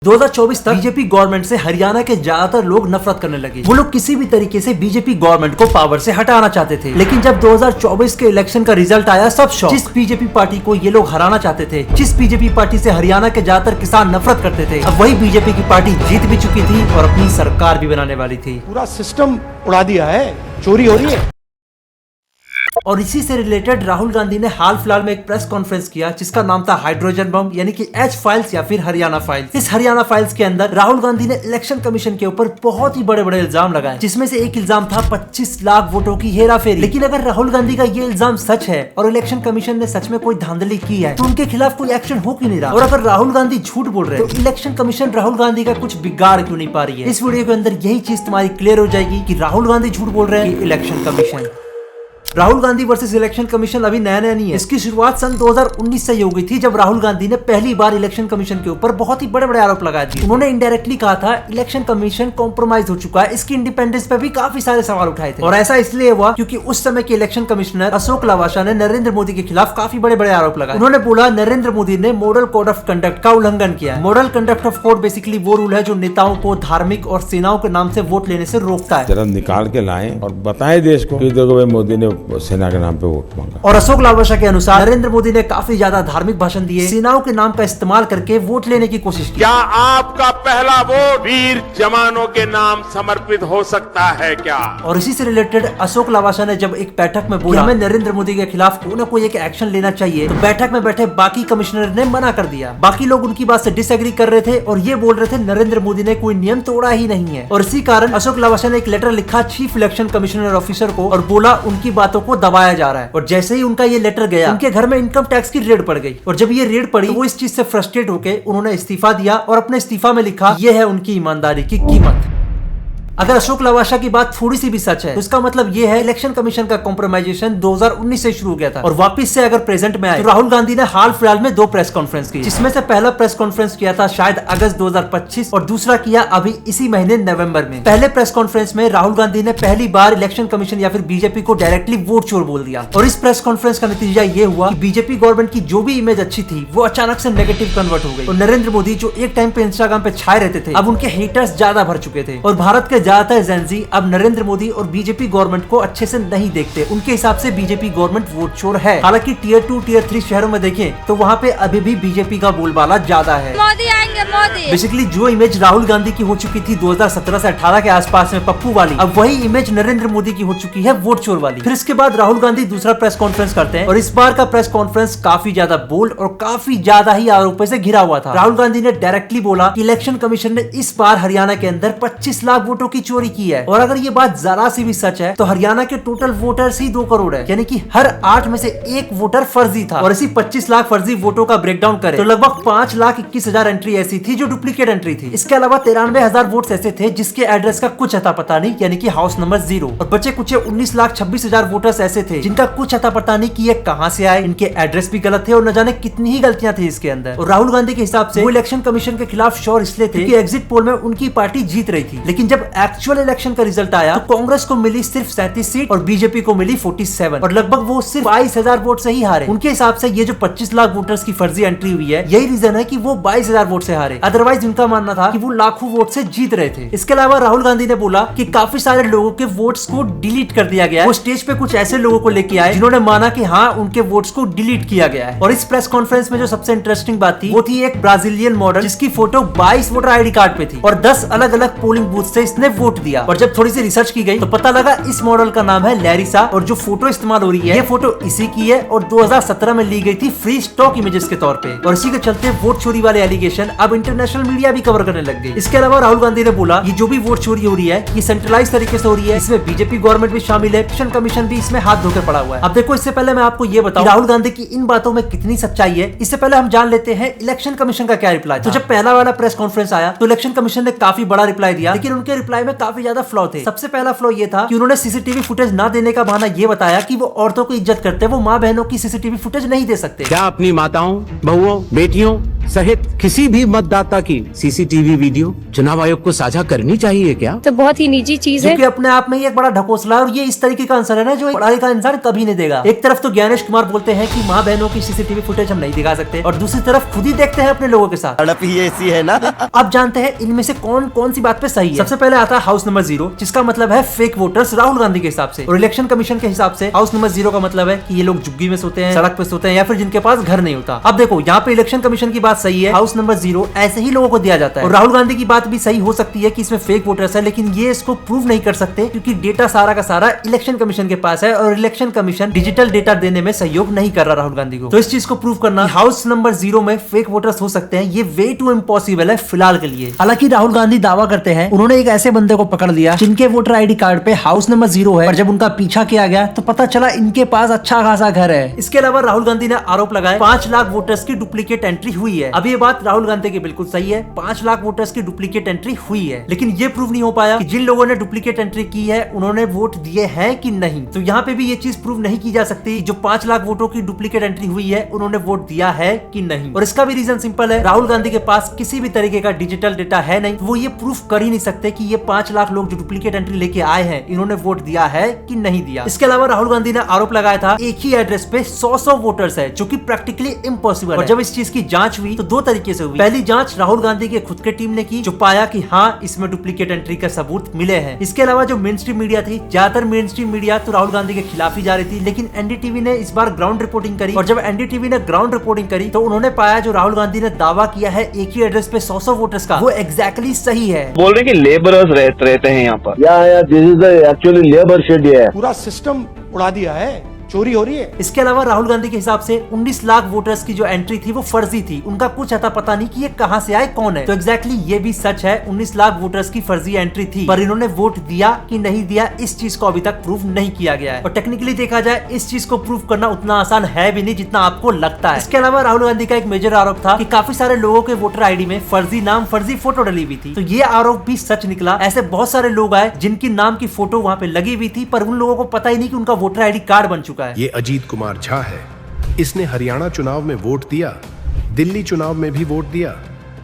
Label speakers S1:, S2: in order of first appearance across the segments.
S1: 2024 तक BJP government से हरियाणा के ज्यादातर लोग नफरत करने लगे। वो लोग किसी भी तरीके से बीजेपी गवर्नमेंट को पावर से हटाना चाहते थे। लेकिन जब 2024 के इलेक्शन का रिजल्ट आया, सब शॉक। जिस बीजेपी पार्टी को ये लोग हराना चाहते थे, जिस बीजेपी पार्टी से हरियाणा के ज्यादातर किसान नफरत करते थे, अब वही बीजेपी की पार्टी जीत भी चुकी थी और अपनी सरकार भी बनाने वाली थी।
S2: पूरा सिस्टम उड़ा दिया है, चोरी हो रही है।
S1: और इसी से रिलेटेड राहुल गांधी ने हाल फिलहाल में एक प्रेस कॉन्फ्रेंस किया जिसका नाम था हाइड्रोजन बम, यानी कि एच फाइल्स या फिर हरियाणा फाइल्स। इस हरियाणा फाइल्स के अंदर राहुल गांधी ने इलेक्शन कमीशन के ऊपर बहुत ही बड़े बड़े इल्जाम लगाए, जिसमें से एक इल्जाम था 25 लाख वोटों की हेराफेरी। लेकिन अगर राहुल गांधी का ये इल्जाम सच है और इलेक्शन कमीशन ने सच में कोई धांधली की है, तो उनके खिलाफ कोई एक्शन हो क्यों नहीं रहा? और अगर राहुल गांधी झूठ बोल रहे हैं, तो इलेक्शन कमीशन राहुल गांधी का कुछ बिगाड़ क्यों नहीं पा रही है? इस वीडियो के अंदर यही चीज तुम्हारी क्लियर हो जाएगी कि राहुल गांधी झूठ बोल रहे हैं कि election commission. Rahul Gandhi versus election commission अभी नया नया नहीं है। इसकी शुरुआत सन 2019 से ही हो गई थी, जब राहुल गांधी ने पहली बार इलेक्शन कमीशन के ऊपर बहुत ही बड़े बड़े आरोप लगाए थे। उन्होंने इनडायरेक्टली कहा था इलेक्शन कमीशन कॉम्प्रोमाइज हो चुका है, इसकी इंडिपेंडेंस पे भी काफी सारे सवाल उठाए थे। और ऐसा इसलिए हुआ क्योंकि उस समय के इलेक्शन कमिश्नर अशोक लवासा ने नरेंद्र मोदी के खिलाफ काफी बड़े बड़े आरोप लगाए। उन्होंने बोला नरेंद्र मोदी ने मॉडल कोड ऑफ कंडक्ट का उल्लंघन किया है। Model conduct of code basically वो रूल है जो नेताओं को धार्मिक और सेनाओं के नाम से वोट लेने से रोकता है।
S3: जरा निकाल के लाएं और बताएं देश को कि देखो भाई मोदी ने सेना के नाम पे वोट मांगा।
S1: और अशोक लवासा के अनुसार नरेंद्र मोदी ने काफी ज्यादा धार्मिक भाषण दिए, सेनाओं के नाम का इस्तेमाल करके वोट लेने की कोशिश की।
S4: क्या आपका पहला वोट वीर जवानों के नाम समर्पित हो सकता है क्या?
S1: और इसी से रिलेटेड अशोक लवासा ने जब एक बैठक में बोला हमें नरेंद्र मोदी के खिलाफ कोई न कोई एक एक्शन लेना चाहिए, तो बैठक में बैठे बाकी कमिश्नर ने मना कर दिया। बाकी लोग उनकी बात से डिसएग्री कर रहे थे और ये बोल रहे थे नरेंद्र मोदी ने कोई नियम तोड़ा ही नहीं है। और इसी कारण अशोक लवासा ने एक लेटर लिखा चीफ इलेक्शन कमिश्नर ऑफिसर को और बोला उनकी बातों को दबाया जा रहा है। और जैसे ही उनका ये लेटर गया, उनके घर में इनकम टैक्स की रेड पड़ गई। और जब ये रेड पड़ी, तो वो इस चीज से फ्रस्ट्रेट होकर उन्होंने इस्तीफा दिया और अपने इस्तीफा में लिखा ये है उनकी ईमानदारी की कीमत। अगर अशोक लवासा की बात थोड़ी सी भी सच है, तो इसका मतलब ये है इलेक्शन कमीशन का कॉम्प्रोमाइजेशन 2019 से शुरू हो गया था और वापस से अगर प्रेजेंट में आए, तो राहुल गांधी ने हाल फिलहाल में 2 प्रेस कॉन्फ्रेंस की, जिसमें से पहला प्रेस कॉन्फ्रेंस किया था शायद अगस्त 2025 और दूसरा किया अभी इसी महीने नवंबर में। पहले प्रेस कॉन्फ्रेंस में राहुल गांधी ने पहली बार इलेक्शन कमीशन या फिर बीजेपी को डायरेक्टली वोट चोर बोल दिया। और इस प्रेस कॉन्फ्रेंस का नतीजा ये हुआ कि बीजेपी गवर्नमेंट की जो भी इमेज अच्छी थी, वो अचानक से नेगेटिव कन्वर्ट हो गई। और नरेंद्र मोदी जो एक टाइम पे इंस्टाग्राम पे छाए रहते थे, अब उनके हेटर्स ज्यादा भर चुके थे। और भारत के ज्यादातर जेनजी अब नरेंद्र मोदी और बीजेपी गवर्नमेंट को अच्छे से नहीं देखते। उनके हिसाब से बीजेपी गवर्नमेंट वोट चोर है। हालांकि टियर 2 टियर 3 शहरों में देखें तो वहाँ पे अभी भी बीजेपी का बोलबाला ज्यादा है।
S5: मोदी आएंगे मोदी।
S1: बेसिकली जो इमेज राहुल गांधी की हो चुकी थी 2017 से 18 के आसपास में पप्पू वाली, अब वही इमेज नरेंद्र मोदी की हो चुकी है वोट चोर वाली। फिर इसके बाद राहुल गांधी दूसरा प्रेस कॉन्फ्रेंस करते हैं और इस बार का प्रेस कॉन्फ्रेंस काफी ज्यादा बोल्ड और काफी ज्यादा ही आरोपों से घिरा हुआ था। राहुल गांधी ने डायरेक्टली बोला कि इलेक्शन कमीशन ने इस बार हरियाणा के अंदर 25 लाख वोटों की चोरी की है। और अगर ये बात जरा सी भी सच है, तो हरियाणा के टोटल वोटर्स ही 2 करोड़ है, यानी कि हर 8 में से 1 वोटर फर्जी था। और इसी 25 लाख फर्जी वोटों का ब्रेकडाउन करें तो लगभग 5,21,000 एंट्री ऐसी थी जो डुप्लीकेट एंट्री थी। इसके अलावा 93,000 वोट्स ऐसे थे जिसके एड्रेस का कुछ अता पता नहीं, यानी कि हाउस नंबर 0। और बचे कुछ 19,26,000 वोटर्स ऐसे थे जिनका कुछ अता पता नहीं कि ये कहां से आए, इनके एड्रेस भी गलत थे और न जाने कितनी ही गलतियां थी इसके अंदर। और राहुल गांधी के हिसाब से वो इलेक्शन कमीशन के खिलाफ श्योर इसलिए थे कि एग्जिट पोल में उनकी पार्टी जीत रही थी। लेकिन जब एक्चुअल इलेक्शन का रिजल्ट आया, तो कांग्रेस को मिली सिर्फ 37 सीट और बीजेपी को मिली 47 और लगभग वो सिर्फ 22,000 वोट से ही हारे। उनके हिसाब से ये जो 25 लाख वोटर्स की फर्जी एंट्री हुई है, यही रीजन है कि वो 22,000 वोट से हारे। अदरवाइज उनका मानना था कि वो लाखों वोट से जीत रहे थे। इसके अलावा राहुल गांधी ने बोला कि काफी सारे लोगों के वोट्स को डिलीट कर दिया गया है। वो स्टेज पे कुछ ऐसे लोगों को लेके आए जिन्होंने माना कि हाँ उनके वोट्स को डिलीट किया गया है। और इस प्रेस कॉन्फ्रेंस में जो सबसे इंटरेस्टिंग बात थी, वो थी एक ब्राजीलियन मॉडल जिसकी फोटो 22 वोटर आईडी कार्ड पे थी और 10 अलग अलग पोलिंग बूथ से इसने वोट दिया। और जब थोड़ी सी रिसर्च की गई तो पता लगा इस मॉडल का नाम है लैरिसा और जो फोटो इस्तेमाल हो रही है, ये फोटो इसी की है और 2017 में ली गई थी फ्री स्टॉक इमेजेस के तौर पे। और इसी के चलते वोट चोरी वाले एलिगेशन अब इंटरनेशनल मीडिया भी कवर करने लग गई। इसके अलावा राहुल गांधी ने बोला ये जो भी वोट चोरी हो रही है, ये सेंट्रलाइज तरीके से हो रही है, इसमें बीजेपी गवर्नमेंट भी शामिल है, इलेक्शन कमीशन भी इसमें हाथ धोकर पड़ा हुआ है। अब देखो, इससे पहले मैं आपको ये बताऊं राहुल गांधी की इन बातों में कितनी सच्चाई है, इससे पहले हम जान लेते हैं इलेक्शन कमीशन का क्या रिप्लाई। तो जब पहला वाला प्रेस कॉन्फ्रेंस आया तो इलेक्शन कमीशन ने काफी बड़ा रिप्लाई दिया, लेकिन उनके रिप्लाई राय में काफी ज्यादा फ्लॉ थे। सबसे पहला फ्लॉ ये था कि उन्होंने सीसीटीवी फुटेज ना देने का बहाना ये बताया कि वो औरतों को इज्जत करते हैं, वो माँ बहनों की सीसीटीवी फुटेज नहीं दे सकते।
S5: क्या अपनी माताओं, बहुओं, बेटियों सहित किसी भी मतदाता की सीसीटीवी वीडियो चुनाव आयोग को साझा करनी चाहिए क्या?
S6: तो बहुत ही निजी चीज है,
S1: जो कि अपने आप में ही एक बड़ा ढकोसला है और ये इस तरीके का आंसर है ना जो एक पढ़ा लिखा इंसान कभी नहीं देगा। एक तरफ तो ज्ञानेश कुमार बोलते हैं कि माँ बहनों की सीसीटीवी फुटेज हम नहीं दिखा सकते और दूसरी तरफ खुद ही देखते हैं अपने लोगों के साथ।
S2: हड़प ही ऐसी है ना।
S1: अब जानते हैं इनमें से कौन कौन सी बात पे सही है। सबसे पहले आता है हाउस नंबर 0, जिसका मतलब है फेक वोटर्स राहुल गांधी के हिसाब से, और इलेक्शन कमीशन के हिसाब से हाउस नंबर 0 का मतलब है कि ये लोग झुग्गी में सोते हैं, सड़क पे सोते हैं या फिर जिनके पास घर नहीं होता। अब देखो यहाँ पे इलेक्शन कमीशन की बात सही है, हाउस नंबर 0 ऐसे ही लोगों को दिया जाता है, और राहुल गांधी की बात भी सही हो सकती है कि इसमें फेक वोटर्स है, लेकिन ये इसको प्रूव नहीं कर सकते क्योंकि डेटा सारा का सारा इलेक्शन कमीशन के पास है और इलेक्शन कमीशन डिजिटल डेटा देने में सहयोग नहीं कर रहा राहुल गांधी को। तो इस चीज को प्रूव करना हाउस नंबर 0 में फेक वोटर्स हो सकते हैं, ये वे टू इम्पॉसिबल है फिलहाल के लिए। हालांकि राहुल गांधी दावा करते हैं उन्होंने एक ऐसे बंदे को पकड़ लिया जिनके वोटर आईडी कार्ड पे हाउस नंबर 0 है, और जब उनका पीछा किया गया तो पता चला इनके पास अच्छा खासा घर है। इसके अलावा राहुल गांधी ने आरोप लगाया 5 लाख वोटर्स की डुप्लीकेट एंट्री हुई है। अब ये बात राहुल गांधी की बिल्कुल सही है, 5 लाख वोटर्स की डुप्लीकेट एंट्री हुई है, लेकिन ये प्रूव नहीं हो पाया कि जिन लोगों ने डुप्लीकेट एंट्री की है उन्होंने वोट दिए हैं कि नहीं। तो यहाँ पे भी ये चीज प्रूव नहीं की जा सकती जो 5 लाख वोटों की डुप्लीकेट एंट्री हुई है उन्होंने वोट दिया है कि नहीं। और इसका भी रीजन सिंपल है, राहुल गांधी के पास किसी भी तरीके का डिजिटल डेटा है नहीं, वो ये प्रूफ कर ही नहीं सकते कि ये 5 लाख लोग जो डुप्लीकेट एंट्री लेके आए हैं इन्होंने वोट दिया है कि नहीं दिया। इसके अलावा राहुल गांधी ने आरोप लगाया था एक ही एड्रेस पे 100 वोटर्स है, जो कि प्रैक्टिकली इम्पॉसिबल है। और जब इस चीज की जांच हुई तो 2 तरीके से हुई। पहली जांच राहुल गांधी के खुद के टीम ने की, जो पाया कि हाँ इसमें डुप्लीकेट एंट्री का सबूत मिले हैं। इसके अलावा जो मेन स्ट्रीम मीडिया थी, ज्यादातर मेन स्ट्रीम मीडिया तो राहुल गांधी के खिलाफ ही जा रही थी, लेकिन एनडीटीवी ने इस बार ग्राउंड रिपोर्टिंग करी, और जब एनडीटीवी ने ग्राउंड रिपोर्टिंग करी तो उन्होंने पाया जो राहुल गांधी ने दावा किया है एक ही एड्रेस पे 100 वोटर्स का, वो एग्जैक्टली सही है।
S7: बोल रहे कि लेबरर्स रहते हैं यहाँ पर।
S8: This is actually labour shed है।
S2: पूरा सिस्टम उड़ा दिया है, चोरी हो रही है।
S1: इसके अलावा राहुल गांधी के हिसाब से 19 लाख वोटर्स की जो एंट्री थी वो फर्जी थी, उनका कुछ अता पता नहीं कि ये कहां से आए, कौन है। तो एग्जैक्टली ये भी सच है, 19 लाख वोटर्स की फर्जी एंट्री थी, पर इन्होंने वोट दिया कि नहीं दिया इस चीज को अभी तक प्रूव नहीं किया गया है। और टेक्निकली देखा जाए इस चीज को प्रूव करना उतना आसान है भी नहीं जितना आपको लगता है। इसके अलावा राहुल गांधी का एक मेजर आरोप था कि काफी सारे लोगों के वोटर आईडी में फर्जी नाम, फर्जी फोटो डली हुई थी। तो ये आरोप भी सच निकला। ऐसे बहुत सारे लोग आए जिनकी नाम की फोटो वहाँ पे लगी हुई थी, पर उन लोगों को पता ही नहीं कि उनका वोटर आईडी कार्ड बन चुका है।
S9: ये अजीत कुमार झा है। इसने हरियाणा चुनाव में वोट दिया, दिल्ली चुनाव में भी वोट दिया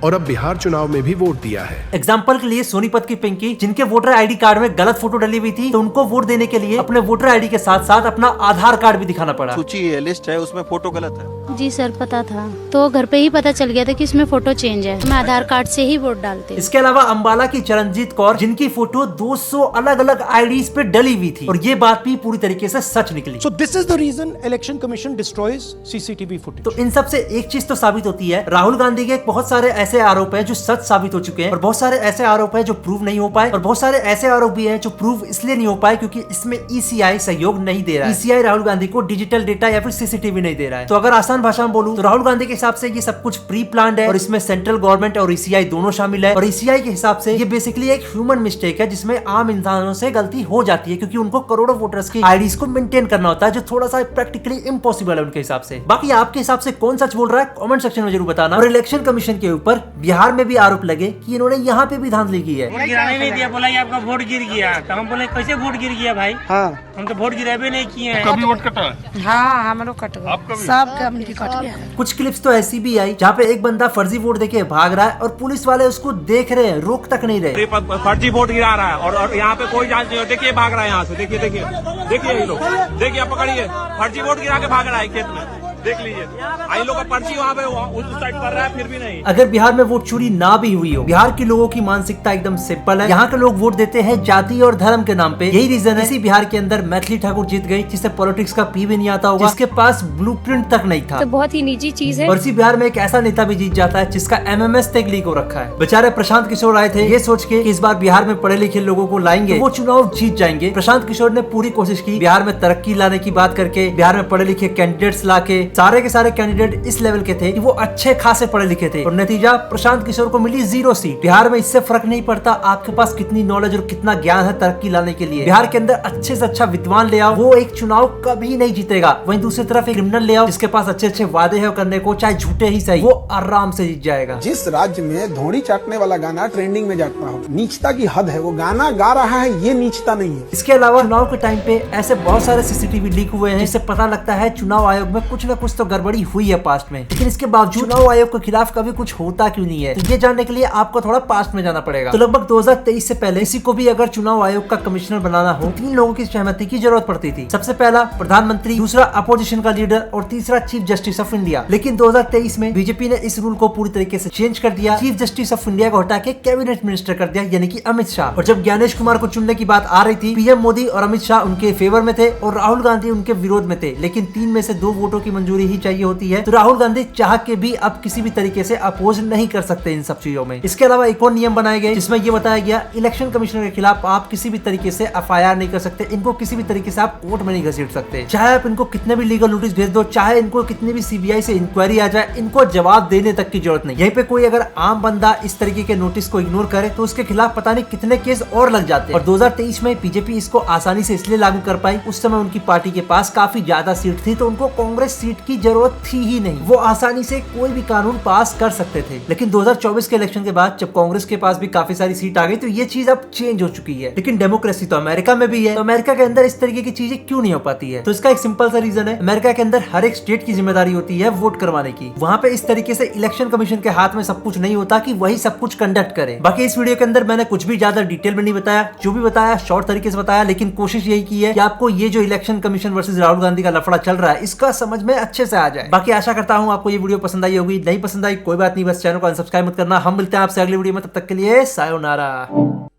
S9: और अब बिहार चुनाव में भी वोट दिया है।
S1: एग्जाम्पल के लिए सोनीपत की पिंकी, जिनके वोटर आईडी कार्ड में गलत फोटो डली हुई थी, तो उनको वोट देने के लिए अपने वोटर आईडी के साथ साथ अपना आधार कार्ड भी दिखाना पड़ा।
S10: सूची है, लिस्ट है, उसमें फोटो गलत है।
S6: जी सर पता था, तो घर पे ही पता चल गया था कि इसमें फोटो चेंज है, मैं आधार कार्ड से ही वोट डालती हूँ।
S1: इसके अलावा अंबाला की चरणजीत कौर, जिनकी फोटो 200 अलग अलग आईडीज पे डली हुई थी, और ये बात भी पूरी तरीके से सच निकली।
S2: So this is the reason election commission destroys CCTV footage.
S1: तो इन सब से एक चीज तो साबित होती है, राहुल गांधी के बहुत सारे ऐसे आरोप हैं जो सच साबित हो चुके हैं, और बहुत सारे ऐसे आरोप हैं जो प्रूव नहीं हो पाए, और बहुत सारे ऐसे आरोप भी हैं जो प्रूव इसलिए नहीं हो पाए क्योंकि इसमें ECI सहयोग नहीं दे रहा है। ECI राहुल गांधी को डिजिटल डेटा या फिर सीसीटीवी नहीं दे रहा है। तो अगर आसान भाषा में बोलूं तो राहुल गांधी के हिसाब से ये सब कुछ प्री प्लान्ड है, और इसमें सेंट्रल गवर्नमेंट और ECI दोनों शामिल है। और ECI के हिसाब से ये बेसिकली एक ह्यूमन मिस्टेक है, जिसमें आम इंसानों से गलती हो जाती है, क्योंकि उनको करोड़ों वोटर्स की आईडीज को मेंटेन करना होता है, जो थोड़ा सा प्रैक्टिकली इम्पॉसिबल है उनके हिसाब से। बाकी आपके हिसाब से कौन सच बोल रहा है कमेंट सेक्शन में जरूर बताना। और इलेक्शन कमीशन के ऊपर बिहार में भी आरोप लगे कि इन्होंने यहाँ पे भी धांधली की है।
S11: गिराने नहीं दिया, बोला आपका वोट गिर गया, तो हम बोले कैसे वोट गिर गया भाई? हाँ। हम तो वोट गिराबे नहीं किए हैं।
S10: कभी वोट कटा है?
S11: हाँ हमारो कट गया, सब कम्युनिटी कट गया।
S1: कुछ क्लिप्स तो ऐसी भी आई जहाँ पे एक बंदा फर्जी वोट देके भाग रहा है और पुलिस वाले उसको देख रहे हैं, रोक तक नहीं रहे।
S12: फर्जी वोट गिरा रहा है और यहाँ पे कोई जांच नहीं हो। देखिए भाग रहा है यहाँ से, देखिए देखिए देखिए ये लोग, देखिए पकड़िए, फर्जी वोट गिरा के भाग रहा है खेत में, देख लीजिए। आई लोग का पर्ची वहाँ पे उस साइड कर रहा है, फिर भी नहीं।
S1: अगर बिहार में वोट चोरी ना भी हुई हो, बिहार के लोगों की मानसिकता एकदम सिंपल है। यहाँ के लोग वोट देते हैं जाति और धर्म के नाम पे। यही रीजन है इसी बिहार के अंदर मैथिली ठाकुर जीत गई, जिसे पॉलिटिक्स का पी भी नहीं आता होगा, जिसके पास ब्लूप्रिंट तक नहीं था।
S6: तो बहुत ही निजी चीज है।
S1: और इसी बिहार में एक ऐसा नेता भी जीत जाता है जिसका MMS तक लीक हो रखा है। बेचारे प्रशांत किशोर आए थे ये सोच के कि इस बार बिहार में पढ़े लिखे लोगों को लाएंगे तो वो चुनाव जीत जाएंगे। प्रशांत किशोर ने पूरी कोशिश की बिहार में तरक्की लाने की बात करके, बिहार में पढ़े लिखे कैंडिडेट्स लाके, सारे के सारे कैंडिडेट इस लेवल के थे कि वो अच्छे खासे पढ़े लिखे थे और नतीजा प्रशांत किशोर को मिली 0 सीट। बिहार में इससे फर्क नहीं पड़ता आपके पास कितनी नॉलेज और कितना ज्ञान है तरक्की लाने के लिए। बिहार के अंदर अच्छे से अच्छा विद्वान ले आओ, वो एक चुनाव कभी नहीं जीतेगा। वहीं दूसरी तरफ एक क्रिमिनल ले आओ जिसके पास अच्छे अच्छे वादे हैं करने को, चाहे झूठे ही सही, वो आराम से जीत जाएगा।
S13: जिस राज्य में धोनी चाटने वाला गाना ट्रेंडिंग में जाता हो, नीचता की हद है, वो गाना गा रहा है, ये नीचता नहीं है।
S1: इसके अलावा चुनाव के टाइम पे ऐसे बहुत सारे सीसीटीवी लीक हुए हैं जिससे पता लगता है चुनाव आयोग में कुछ न कुछ तो गड़बड़ी हुई है पास्ट में, लेकिन इसके बावजूद चुनाव आयोग के खिलाफ कभी कुछ होता क्यों नहीं है, तो ये जानने के लिए आपको थोड़ा पास्ट में जाना पड़ेगा। तो लगभग 2023 से पहले किसी को भी अगर चुनाव आयोग का कमिश्नर बनाना हो, 3 लोगों की सहमति की जरूरत पड़ती थी। सबसे पहला प्रधानमंत्री, दूसरा अपोजिशन का लीडर और तीसरा चीफ जस्टिस ऑफ इंडिया। लेकिन 2023 में बीजेपी ने इस रूल को पूरी तरीके से चेंज कर दिया। चीफ जस्टिस ऑफ इंडिया को हटा के कैबिनेट मिनिस्टर कर दिया, यानी कि अमित शाह। और जब ज्ञानेश कुमार को चुनने की बात आ रही थी, पीएम मोदी और अमित शाह उनके फेवर में थे और राहुल गांधी उनके विरोध में थे, लेकिन 3 में से 2 वोटों की मंजूरी ही चाहिए होती है। तो राहुल गांधी चाह के भी अब किसी भी तरीके से अपोज नहीं कर सकते इन सब चीजों में। इसके अलावा एक और नियम बनाए गए जिसमें ये बताया गया इलेक्शन कमिश्नर के खिलाफ आप किसी भी तरीके से एफआईआर नहीं कर सकते, इनको किसी भी तरीके से आप कोर्ट में नहीं घसीट सकते। चाहे आप इनको कितने भी लीगल नोटिस भेज दो, चाहे इनको कितनी भी सीबीआई से इंक्वायरी आ जाए, इनको जवाब देने तक की जरूरत नहीं। यहीं पे कोई अगर आम बंदा इस तरीके के नोटिस को इग्नोर करे तो उसके खिलाफ पता नहीं कितने केस और लग जाते हैं। और 2023 में बीजेपी इसको आसानी से इसलिए लागू कर पाई, उस समय उनकी पार्टी के पास काफी ज्यादा सीट थी, तो उनको कांग्रेस सीट की जरूरत थी ही नहीं, वो आसानी से कोई भी कानून पास कर सकते थे। लेकिन 2024 के इलेक्शन के बाद जब कांग्रेस के पास भी काफी सारी सीट आ गई तो ये चीज अब चेंज हो चुकी है। लेकिन डेमोक्रेसी तो अमेरिका में भी है, तो अमेरिका के अंदर इस तरीके की चीजें क्यों नहीं हो पाती है? तो इसका एक सिंपल सा रीजन है, अमेरिका के अंदर हर एक स्टेट की जिम्मेदारी होती है वोट करवाने की। वहाँ पे इस तरीके से इलेक्शन कमीशन के हाथ में सब कुछ नहीं होता कि वही सब कुछ कंडक्ट करे। बाकी इस वीडियो के अंदर मैंने कुछ भी ज्यादा डिटेल में नहीं बताया, जो भी बताया शॉर्ट तरीके से बताया, लेकिन कोशिश यही की है कि आपको ये जो election commission versus Rahul Gandhi का लफड़ा चल रहा है इसका समझ में अच्छे से आ जाए। बाकी आशा करता हूँ आपको ये वीडियो पसंद आई होगी। नहीं पसंद आई कोई बात नहीं, बस चैनल को अनसब्सक्राइब मत करना। हम मिलते हैं आपसे अगली वीडियो में, तब तक के लिए सायोनारा।